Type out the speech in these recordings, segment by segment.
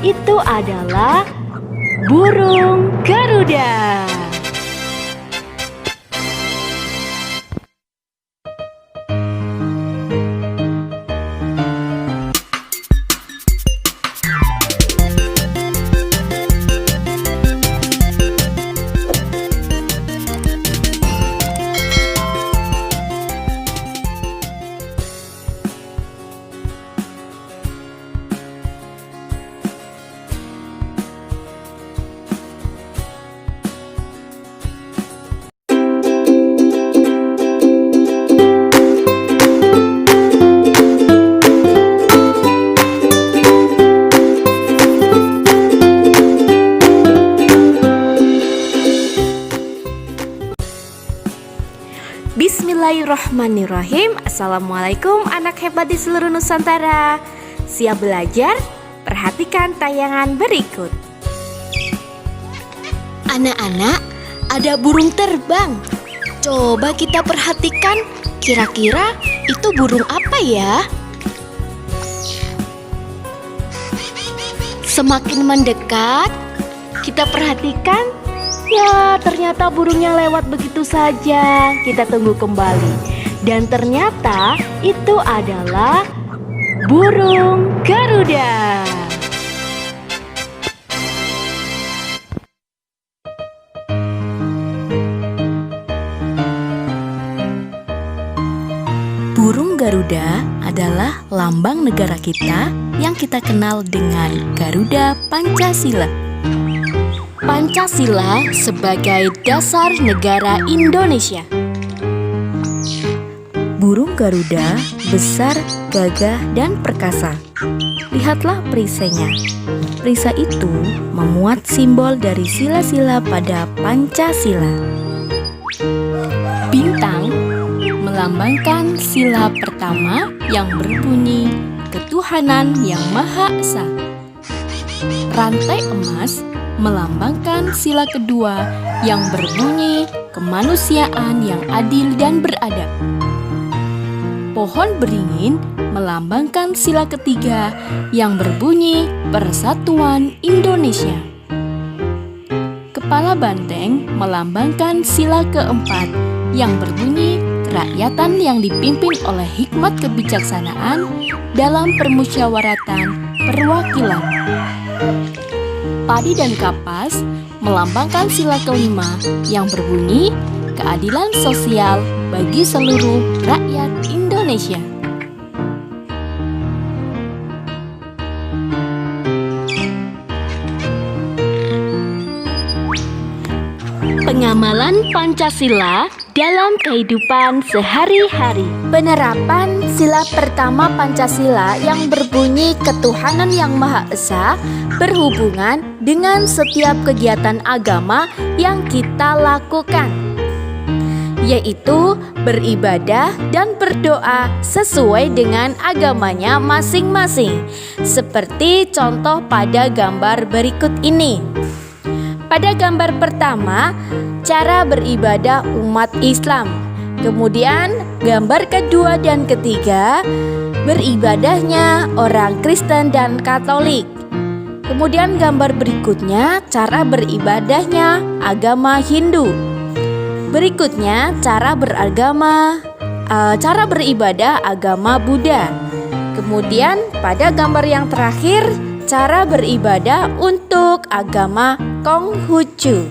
itu adalah burung Garuda. Bismillahirrahmanirrahim. Assalamualaikum anak hebat di seluruh Nusantara. Siap belajar? Perhatikan tayangan berikut. Anak-anak, ada burung terbang. Coba kita perhatikan, kira-kira itu burung apa ya? Semakin mendekat, kita perhatikan. Ya, ternyata burungnya lewat begitu saja. Kita tunggu kembali. Dan ternyata itu adalah burung Garuda. Burung Garuda adalah lambang negara kita yang kita kenal dengan Garuda Pancasila. Pancasila sebagai dasar negara Indonesia. Burung Garuda besar, gagah, dan perkasa. Lihatlah perisainya. Perisai itu memuat simbol dari sila-sila pada Pancasila. Bintang melambangkan sila pertama yang berbunyi Ketuhanan Yang Maha Esa. Rantai emas melambangkan sila kedua yang berbunyi kemanusiaan yang adil dan beradab. Pohon beringin melambangkan sila ketiga yang berbunyi persatuan Indonesia. Kepala banteng melambangkan sila keempat yang berbunyi kerakyatan yang dipimpin oleh hikmat kebijaksanaan dalam permusyawaratan perwakilan. Padi dan kapas melambangkan sila kelima yang berbunyi keadilan sosial bagi seluruh rakyat Indonesia. Pengamalan Pancasila dalam kehidupan sehari-hari. Penerapan sila pertama Pancasila yang berbunyi Ketuhanan Yang Maha Esa berhubungan dengan setiap kegiatan agama yang kita lakukan, yaitu beribadah dan berdoa sesuai dengan agamanya masing-masing. Seperti contoh pada gambar berikut ini. Pada gambar pertama, cara beribadah umat Islam. Kemudian gambar kedua dan ketiga, beribadahnya orang Kristen dan Katolik. Kemudian gambar berikutnya, cara beribadahnya agama Hindu. Berikutnya, cara beribadah agama Buddha. Kemudian pada gambar yang terakhir, cara beribadah untuk agama Konghucu.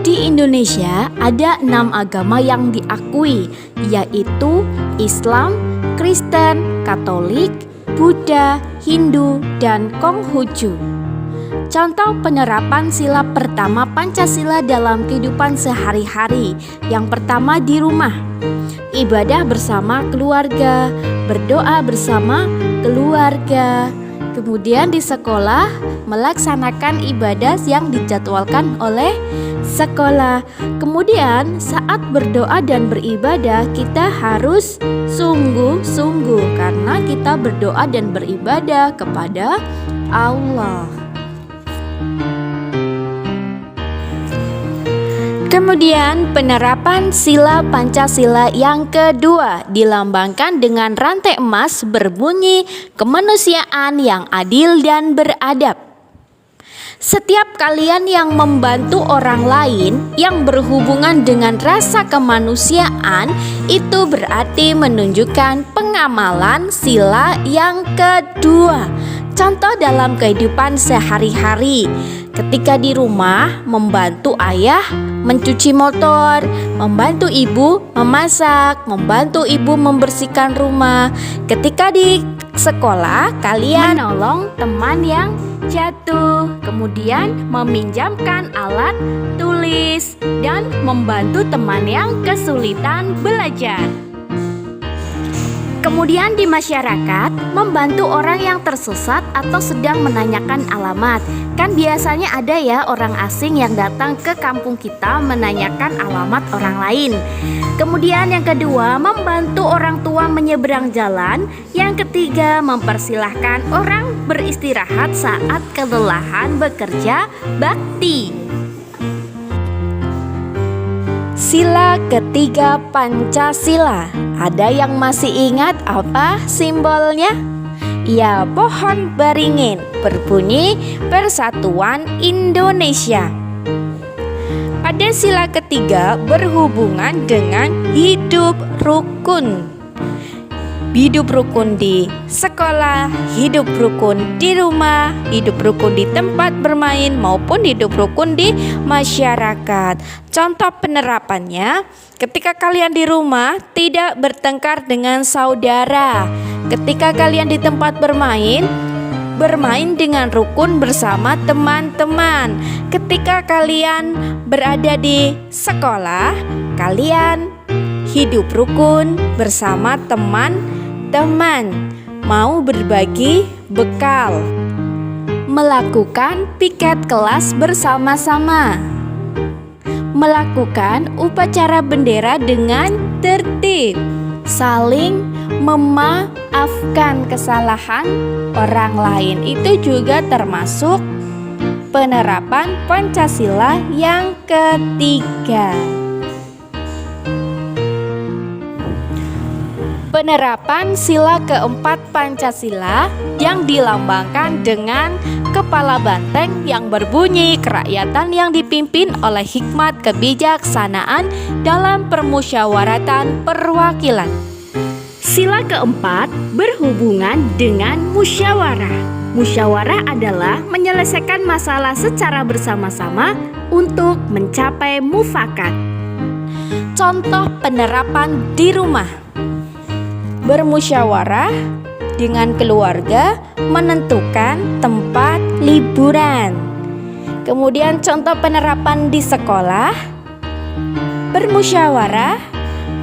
Di Indonesia ada 6 agama yang diakui, yaitu Islam, Kristen, Katolik, Buddha, Hindu, dan Konghucu. Contoh penerapan sila pertama Pancasila dalam kehidupan sehari-hari. Yang pertama di rumah, ibadah bersama keluarga, berdoa bersama keluarga. Kemudian di sekolah, melaksanakan ibadah yang dijadwalkan oleh sekolah. Kemudian saat berdoa dan beribadah, kita harus sungguh-sungguh karena kita berdoa dan beribadah kepada Allah. Kemudian penerapan sila Pancasila yang kedua dilambangkan dengan rantai emas berbunyi kemanusiaan yang adil dan beradab. Setiap kalian yang membantu orang lain yang berhubungan dengan rasa kemanusiaan itu berarti menunjukkan pengamalan sila yang kedua. Contoh dalam kehidupan sehari-hari, ketika di rumah membantu ayah mencuci motor, membantu ibu memasak, membantu ibu membersihkan rumah. Ketika di sekolah kalian menolong teman yang jatuh, kemudian meminjamkan alat tulis dan membantu teman yang kesulitan belajar. Kemudian di masyarakat, membantu orang yang tersesat atau sedang menanyakan alamat. Kan biasanya ada ya orang asing yang datang ke kampung kita menanyakan alamat orang lain. Kemudian yang kedua, membantu orang tua menyeberang jalan. Yang ketiga, mempersilahkan orang beristirahat saat kelelahan bekerja bakti. Sila ketiga Pancasila. Ada yang masih ingat apa simbolnya? Ya, pohon beringin berbunyi Persatuan Indonesia. Pada sila ketiga berhubungan dengan hidup rukun. Hidup rukun di sekolah, hidup rukun di rumah, hidup rukun di tempat bermain maupun hidup rukun di masyarakat. Contoh penerapannya, ketika kalian di rumah tidak bertengkar dengan saudara. Ketika kalian di tempat bermain dengan rukun bersama teman-teman. Ketika kalian berada di sekolah, kalian hidup rukun bersama teman-teman, mau berbagi bekal, melakukan piket kelas bersama-sama, melakukan upacara bendera dengan tertib, saling memaafkan kesalahan orang lain. Itu juga termasuk penerapan Pancasila yang ketiga. Penerapan sila keempat Pancasila yang dilambangkan dengan kepala banteng yang berbunyi kerakyatan yang dipimpin oleh hikmat kebijaksanaan dalam permusyawaratan perwakilan. Sila keempat berhubungan dengan musyawarah. Musyawarah adalah menyelesaikan masalah secara bersama-sama untuk mencapai mufakat. Contoh penerapan di rumah. Bermusyawarah dengan keluarga menentukan tempat liburan. Kemudian contoh penerapan di sekolah, bermusyawarah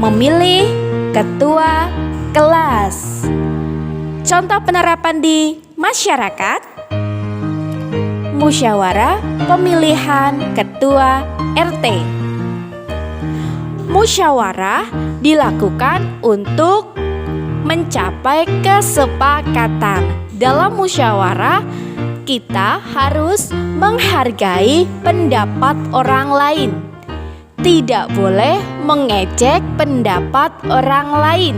memilih ketua kelas. Contoh penerapan di masyarakat, musyawarah pemilihan ketua RT. Musyawarah dilakukan untuk mencapai kesepakatan. Dalam musyawarah, kita harus menghargai pendapat orang lain. Tidak boleh mengejek pendapat orang lain.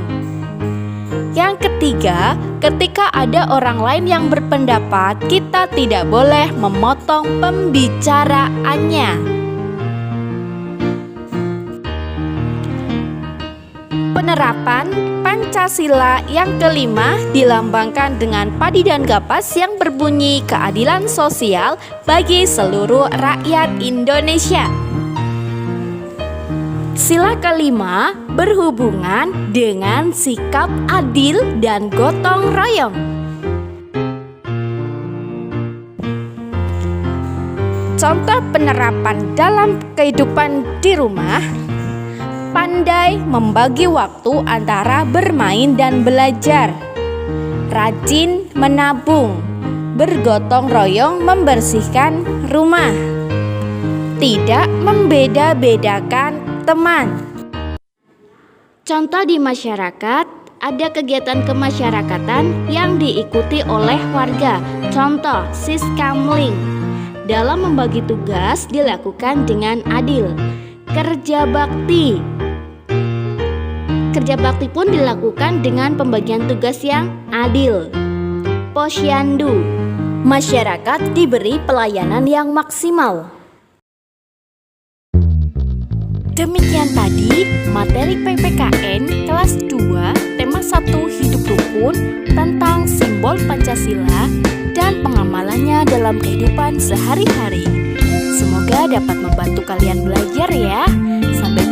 Yang ketiga, ketika ada orang lain yang berpendapat, kita tidak boleh memotong pembicaraannya. Penerapan Pancasila yang kelima dilambangkan dengan padi dan kapas yang berbunyi keadilan sosial bagi seluruh rakyat Indonesia. Sila kelima berhubungan dengan sikap adil dan gotong royong. Contoh penerapan dalam kehidupan di rumah: pandai membagi waktu antara bermain dan belajar, rajin menabung, bergotong royong membersihkan rumah, tidak membeda-bedakan teman. Contoh di masyarakat, ada kegiatan kemasyarakatan yang diikuti oleh warga. Contoh Siskamling. Dalam membagi tugas dilakukan dengan adil. kerja bakti. Kerja bakti pun dilakukan dengan pembagian tugas yang adil. Posyandu, masyarakat diberi pelayanan yang maksimal. Demikian tadi materi PPKN kelas 2 tema 1 hidup rukun tentang simbol Pancasila dan pengamalannya dalam kehidupan sehari-hari. Semoga dapat membantu kalian belajar ya. Sampai